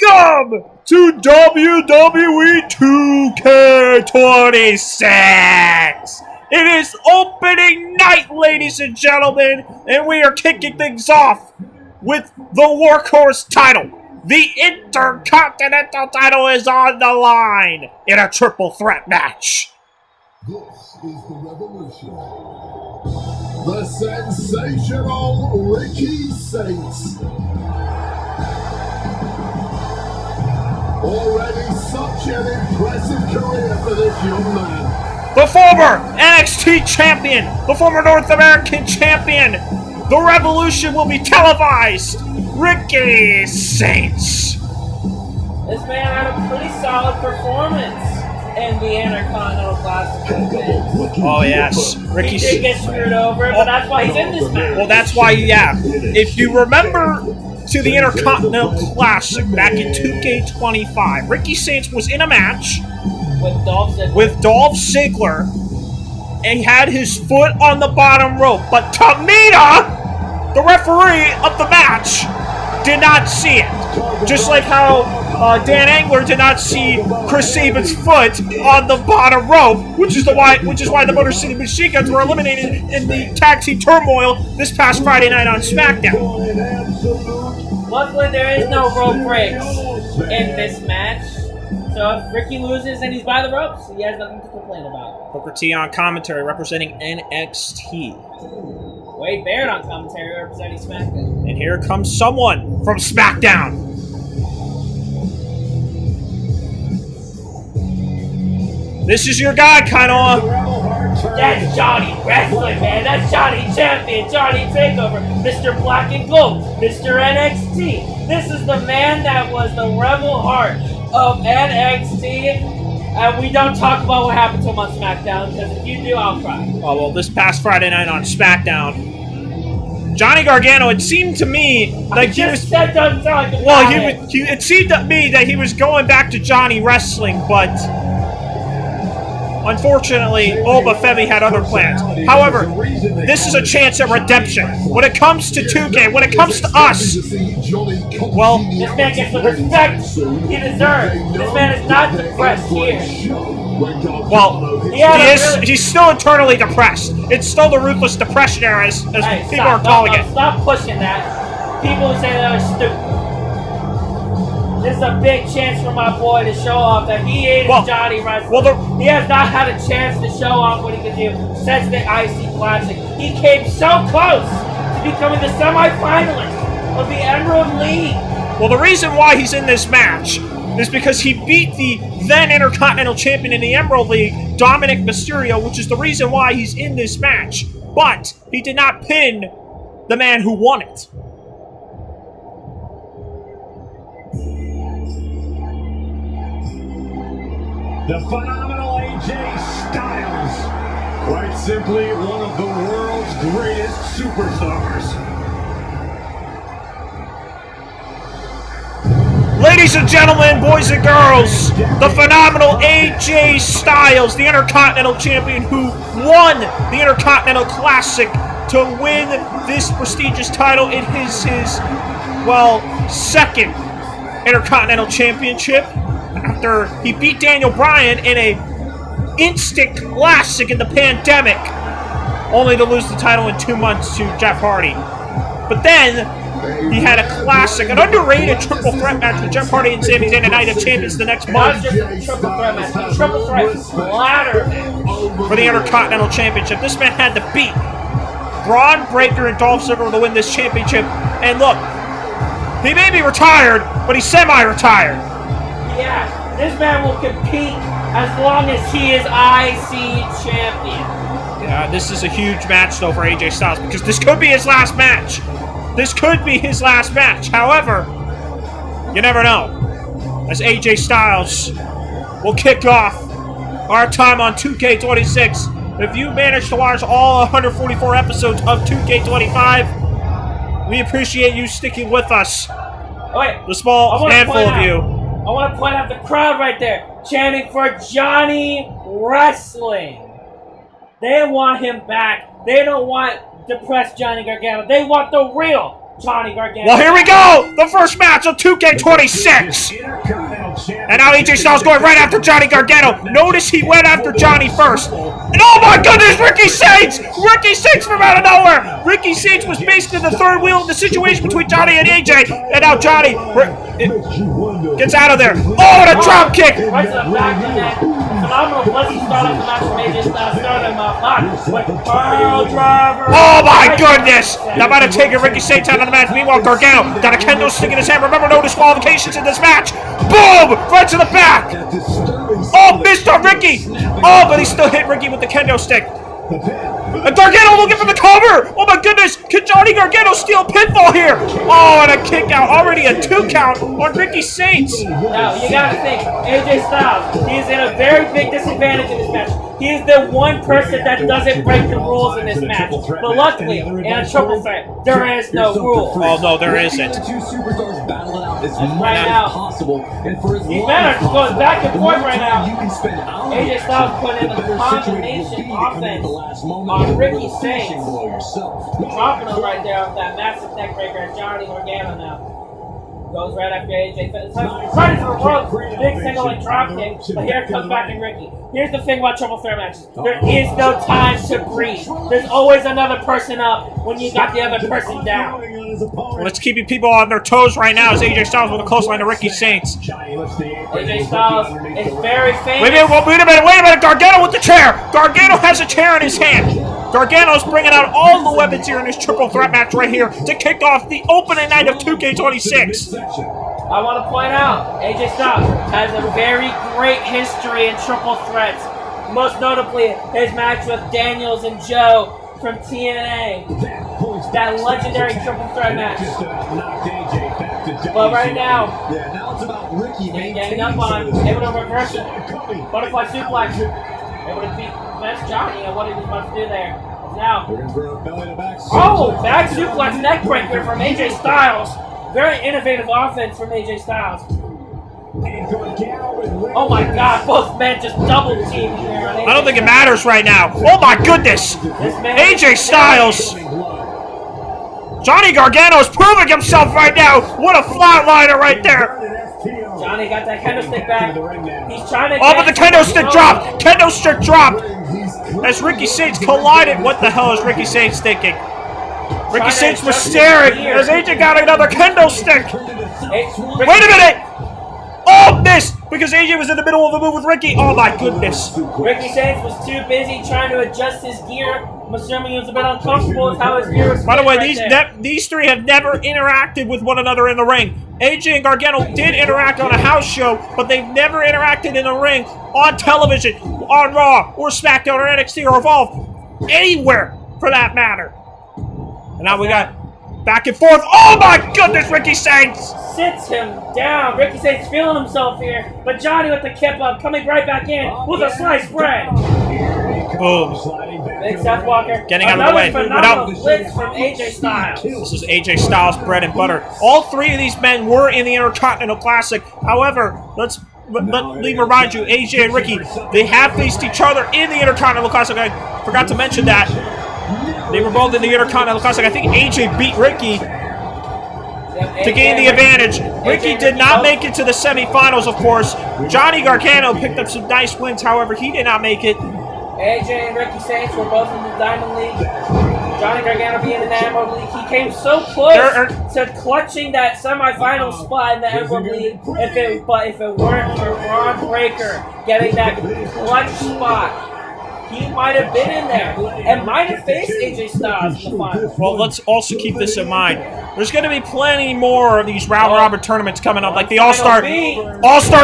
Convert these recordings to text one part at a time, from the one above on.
Welcome to WWE 2K26! It is opening night, ladies and gentlemen, and we are kicking things off with the Workhorse title. The Intercontinental title is on the line in a triple threat match. This is the Revolution. The sensational Ricky Saints. Already such an impressive career for this young man. The former NXT champion, the former North American champion, the Revolution will be televised. Ricky Saints. This man had a pretty solid performance in the Intercontinental Classic. Oh yes, Ricky He did get screwed over, but that's why he's in this match. Well, that's why, yeah. If you remember to the Intercontinental Classic back in 2K25, Ricky Saints was in a match with Dolph Ziggler, and he had his foot on the bottom rope. But Tamina, the referee of the match, did not see it. Just like how Dan Angler did not see Chris Sabin's foot on the bottom rope, which is why the Motor City Machine Guns were eliminated in the tag team turmoil this past Friday night on SmackDown. Luckily, there is no rope breaks in this match. So if Ricky loses and he's by the ropes, he has nothing to complain about. Booker T on commentary representing NXT. Wade Barrett on commentary representing SmackDown. And here comes someone from SmackDown. This is your guy, Kano. That's Johnny Wrestling, man. That's Johnny Champion, Johnny Takeover, Mr. Black and Gold, Mr. NXT. This is the man that was the rebel heart of NXT. And we don't talk about what happened to him on SmackDown, because if you do, I'll cry. Oh, well, this past Friday night on SmackDown, Johnny Gargano, it seemed to me like he was... it seemed to me that he was going back to Johnny Wrestling, but... unfortunately, Oba Femi had other plans. However, this is a chance at redemption. When it comes to 2K, when it comes to us, well... this man gets the respect he deserves. This man is not depressed here. Well, he's still internally depressed. It's still the ruthless depression era, as people are calling it. Stop pushing that. People who say that are stupid. This is a big chance for my boy to show off that he is Johnny Wrestling. He has not had a chance to show off what he can do since the IC Classic. He came so close to becoming the semi-finalist of the Emerald League. Well, the reason why he's in this match is because he beat the then Intercontinental Champion in the Emerald League, Dominic Mysterio, which is the reason why he's in this match. But he did not pin the man who won it. The phenomenal AJ Styles. Quite simply, one of the world's greatest superstars. Ladies and gentlemen, boys and girls, the phenomenal AJ Styles, the Intercontinental Champion who won the Intercontinental Classic to win this prestigious title in his second Intercontinental Championship, after he beat Daniel Bryan in a instant classic in the pandemic, only to lose the title in 2 months to Jeff Hardy. But then he had a classic, an underrated triple threat match with Jeff Hardy and Sami Zayn at Night of Champions the next month. Not just a triple threat match, a triple threat ladder match for the Intercontinental Championship. This man had to beat Braun Breaker and Dolph Ziggler to win this championship. And look, he may be retired, but he's semi-retired. Yeah, this man will compete as long as he is IC champion. Yeah, this is a huge match, though, for AJ Styles, because this could be his last match. This could be his last match. However, you never know, as AJ Styles will kick off our time on 2K26. If you managed to watch all 144 episodes of 2K25, we appreciate you sticking with us. Wait, the small handful of you. I want to point out the crowd right there, chanting for Johnny Wrestling. They want him back. They don't want depressed Johnny Gargano. They want the real Johnny Gargano. Well, here we go! The first match of 2K26! And now AJ Styles going right after Johnny Gargano. Notice he went after Johnny first. And oh my goodness, Ricky Saints! Ricky Saints from out of nowhere! Ricky Saints was basically the third wheel in the situation between Johnny and AJ. And now Johnny gets out of there. Oh, and a drop kick! Right to the back of that. Phenomenal blessing start off the match from AJ Styles. Started him off with Pearl Driver. Oh my goodness! That might have taken Ricky Saints out of the match. Meanwhile, Gargano got a kendo stick in his hand. Remember, no disqualifications in this match. Boom! Right to the back. Oh, missed on Ricky. Oh, but he still hit Ricky with the kendo stick. And Gargano looking for the cover! Oh my goodness! Can Johnny Gargano steal pinfall here? Oh, and a kick out. Already a 2 count on Ricky Saints. Now, you gotta think, AJ Styles, he is in a very big disadvantage in this match. He is the one person that doesn't break the rules in this match. But luckily, in a triple threat, there is no rule. Oh, no, there isn't. Right now, these men are going back and forth right now. AJ Styles put in a combination offense on Ricky Saints. Dropping him right there with that massive neck breaker. Johnny Gargano now goes right after AJ. Right into the rope. Big single and drop kick. But here comes back in Ricky. Here's the thing about triple threat matches. There is no time to breathe. There's always another person up when you got the other person down. Well, it's keeping people on their toes right now as AJ Styles with a close line to Ricky Saints. AJ Styles is very famous. Wait a minute. Gargano with the chair. Gargano has a chair in his hand. Gargano's bringing out all the weapons here in this triple threat match right here to kick off the opening night of 2K26. I want to point out, AJ Styles has a very great history in triple threats. Most notably, his match with Daniels and Joe from TNA. That legendary triple threat match. But right now, getting up on him, able to reverse it. Butterfly suplex. Able to beat Best Johnny and what he was about to do there. Now, oh, back suplex neck breaker from AJ Styles. Very innovative offense from AJ Styles. Oh my God, both men just double teamed here. I don't think it matters right now. Oh my goodness. AJ Styles. Johnny Gargano is proving himself right now. What a flatliner right there. Johnny got that kendo stick back. He's trying to. Oh, but the kendo stick dropped. Kendo stick dropped. As Ricky Saints collided. What the hell is Ricky Saints thinking? Ricky Saints was staring as AJ got another kendo stick. Wait a minute. Oh, missed because AJ was in the middle of a move with Ricky. Oh my goodness. Ricky Saints was too busy trying to adjust his gear. I'm assuming he was a bit uncomfortable with how his gear was. By the way, these three have never interacted with one another in the ring. AJ and Gargano did interact on a house show, but they've never interacted in the ring, on television, on Raw, or SmackDown, or NXT, or Evolve. Anywhere, for that matter. And now we got back and forth. Oh my goodness, Ricky Saints! Sits him down. Ricky Saints feeling himself here, but Johnny with the kip up, coming right back in with a sliced bread. Boom. Big Seth Walker. Getting out of the way. Phenomenal blitz from AJ Styles. This is AJ Styles' bread and butter. All three of these men were in the Intercontinental Classic. However, let me remind you, AJ and Ricky, they have faced each other in the Intercontinental Classic. I forgot to mention that. They were both in the Intercontinental Classic. I think AJ beat Ricky to gain the advantage. Ricky did not make it to the semifinals, of course. Johnny Gargano picked up some nice wins. However, he did not make it. AJ and Ricky Saints were both in the Diamond League. Johnny Gargano being in the Emerald League. He came so close to clutching that semifinal spot in the Emerald League. If it weren't for Ron Breaker getting that clutch spot, he might have been in there and might have faced AJ Styles in the finals. Well, let's also keep this in mind. There's going to be plenty more of these round-robin tournaments coming up, like the All-Star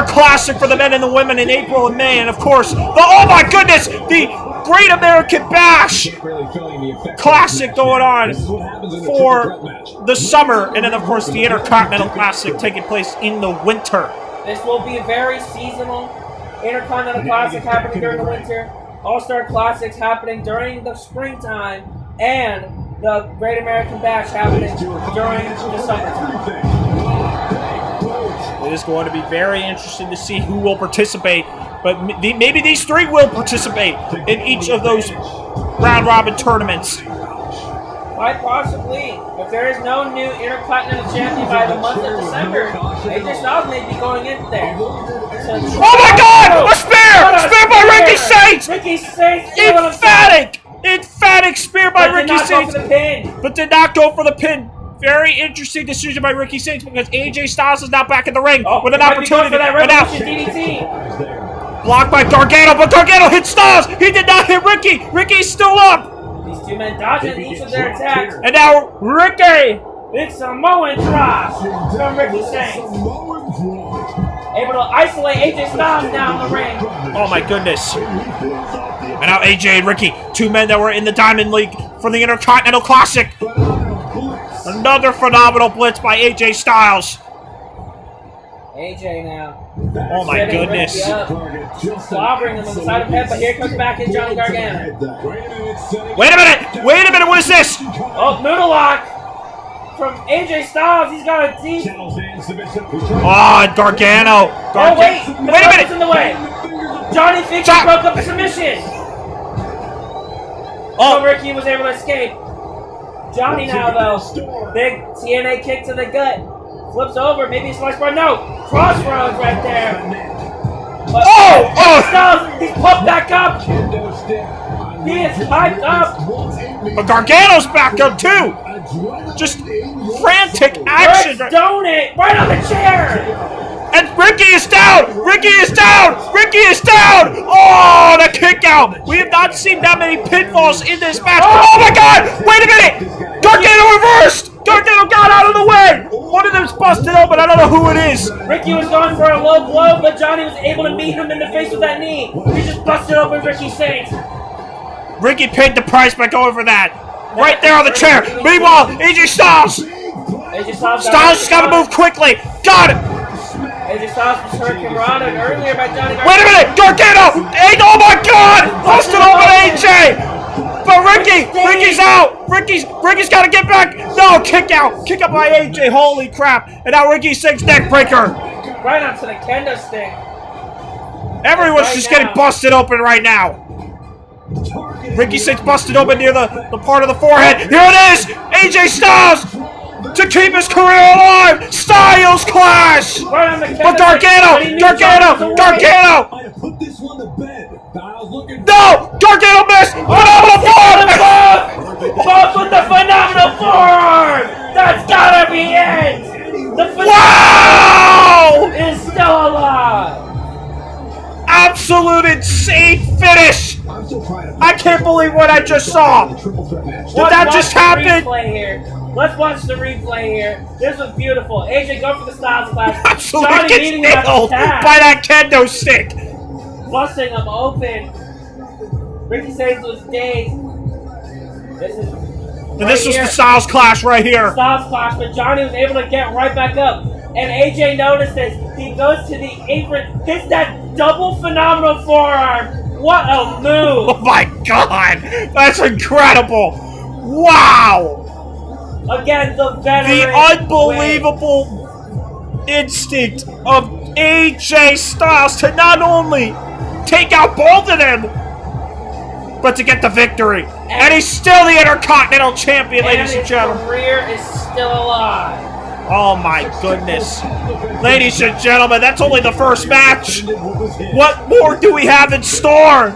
Classic for the men and the women in April and May, and of course, oh my goodness, the Great American Bash Classic going on for the summer, and then of course the Intercontinental Classic taking place in the winter. This will be a very seasonal Intercontinental Classic happening during the winter. All-Star Classics happening during the springtime, and the Great American Bash happening during the summertime. It is going to be very interesting to see who will participate, but maybe these three will participate in each of those round-robin tournaments. Quite possibly. If there is no new Intercontinental Champion by the month of December, AJ Styles may be going in there. Oh my God! A spear! Spear by Ricky Saints! Ricky Saints! Emphatic spear by Ricky Saints! But but did not go for the pin. Very interesting decision by Ricky Saints because AJ Styles is now back in the ring with an opportunity. For that And now, DDT. blocked by Gargano, but Gargano hit Styles. He did not hit Ricky. Ricky's still up. These two men dodging each of their attacks. And now Ricky. Big Samoan drop from Ricky Saints. Able to isolate AJ Styles down the ring. Oh my goodness. And now AJ and Ricky, two men that were in the Diamond League for the Intercontinental Classic. Another phenomenal blitz by AJ Styles. AJ now. Oh my goodness. Slobbering him on the side of the head, but here comes back in Johnny Gargano. Wait a minute! Wait a minute! What is this? Oh, noodle lock from AJ Styles. He's got a deep. Oh, Gargano. Oh wait! Wait a minute! In the way. Johnny thinks he broke up the submission. Oh, Ricky was able to escape. Johnny now though. Big TNA kick to the gut. Flips over, maybe a slice bar. No! Crossroads right there. But Styles, he's pumped back up. He is hyped up. But Gargano's back up too. Just frantic action. Donate right on the chair. And Ricky is down. Ricky is down. Ricky is down. Oh, the kick out. We have not seen that many pinfalls in this match. Oh my God! Wait a minute. Gargano reversed. Gargano got out of the way! One of them's busted open, I don't know who it is! Ricky was going for a low blow, but Johnny was able to meet him in the face with that knee. He just busted open Ricky Saints. Ricky paid the price by going for that. Right there on the chair. Meanwhile, AJ Styles! Styles just gotta move quickly! Got it! AJ Styles was hurricane Rana earlier by Johnny Gargano. Wait a minute! Gargano! Oh my God! Busted open AJ! But Ricky's out! Ricky's gotta get back! No, kick out! Kick out by AJ, holy crap! And now Ricky Saints neck breaker! Right onto the kendo stick. Everyone's just getting busted open right now! Ricky Saints busted open near the part of the forehead. Here it is! AJ Styles! To keep his career alive! Styles Clash! Right on the kendo but Gargano! Put this one to bed. No! Gargano missed! Phenomenal forearm! Both with the phenomenal forearm! That's gotta be it! The phenomenal is still alive! Absolute insane finish! I can't believe what I just saw! Did that just happen? Let's watch the replay here. This was beautiful. AJ, go for the Styles Clash. Absolutely gets nailed by that kendo stick! Busting him open. Ricky Saints was dazed. This was the Styles Clash right here. Styles Clash, but Johnny was able to get right back up. And AJ notices. He goes to the apron, hits that double phenomenal forearm. What a move! Oh my God! That's incredible! Wow! Again, the veteran. The unbelievable instinct of AJ Styles to not only take out both of them, but to get the victory. And he's still the Intercontinental Champion, ladies and gentlemen. His career is still alive. Oh my goodness. Ladies and gentlemen, that's only the first match. What more do we have in store?